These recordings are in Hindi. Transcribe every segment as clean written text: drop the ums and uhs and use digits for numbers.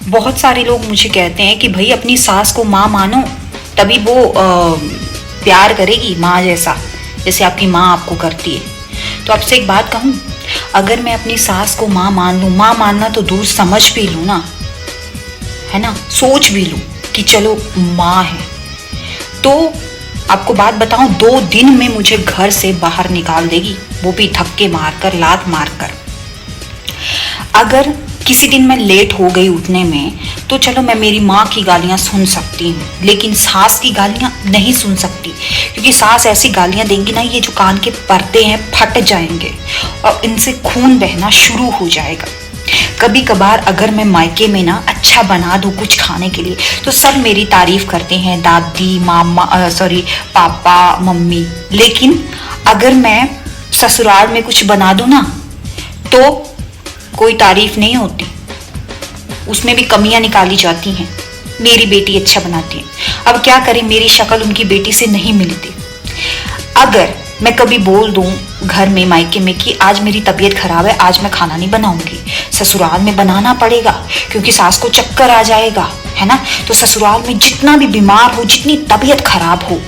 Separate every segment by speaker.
Speaker 1: बहुत सारे लोग मुझे कहते हैं कि भाई अपनी सास को माँ मानो, तभी वो प्यार करेगी माँ जैसा, जैसे आपकी माँ आपको करती है। तो आपसे एक बात कहूँ, अगर मैं अपनी सास को माँ मान लूँ, माँ मानना तो दूर, समझ भी लूँ ना, है ना, सोच भी लूँ कि चलो माँ है, तो आपको बात बताऊं, 2 दिन में मुझे घर से बाहर निकाल देगी, वो भी धक्के मारकर, लात मारकर। अगर किसी दिन मैं लेट हो गई उठने में, तो चलो मैं मेरी माँ की गालियाँ सुन सकती हूँ, लेकिन सास की गालियाँ नहीं सुन सकती, क्योंकि सास ऐसी गालियाँ देंगी ना, ये जो कान के पर्दे हैं फट जाएंगे और इनसे खून बहना शुरू हो जाएगा। कभी कभार अगर मैं मायके में ना अच्छा बना दूँ कुछ खाने के लिए, तो सब मेरी तारीफ करते हैं, दादी, मामा, पापा, मम्मी। लेकिन अगर मैं ससुराल में कुछ बना दूँ ना, तो कोई तारीफ नहीं होती, उसमें भी कमियां निकाली जाती हैं। मेरी बेटी अच्छा बनाती है, अब क्या करें, मेरी शक्ल उनकी बेटी से नहीं मिलती। अगर मैं कभी बोल दूं घर में, मायके में, कि आज मेरी तबीयत खराब है, आज मैं खाना नहीं बनाऊंगी, ससुराल में बनाना पड़ेगा क्योंकि सास को चक्कर आ जाएगा, है ना, तो ससुराल में जितना भी बीमार हो, जितनी तबीयत खराब हो,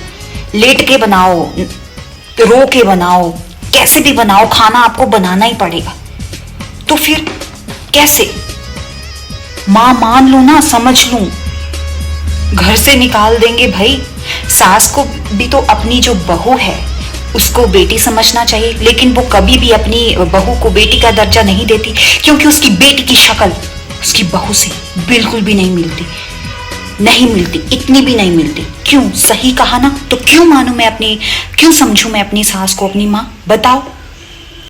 Speaker 1: लेट के बनाओ, रो के बनाओ, कैसे भी बनाओ, खाना आपको बनाना ही पड़ेगा। तो फिर कैसे? मां मान लूं ना, समझ लूं, घर से निकाल देंगे भाई। सास को भी तो अपनी जो बहू है उसको बेटी समझना चाहिए, लेकिन वो कभी भी अपनी बहू को बेटी का दर्जा नहीं देती, क्योंकि उसकी बेटी की शक्ल उसकी बहू से बिल्कुल भी नहीं मिलती, नहीं मिलती, इतनी भी नहीं मिलती। क्यों? सही कहा ना, तो क्यों मानूं मैं अपनी, क्यों समझूं मैं अपनी सास को अपनी माँ? बताओ।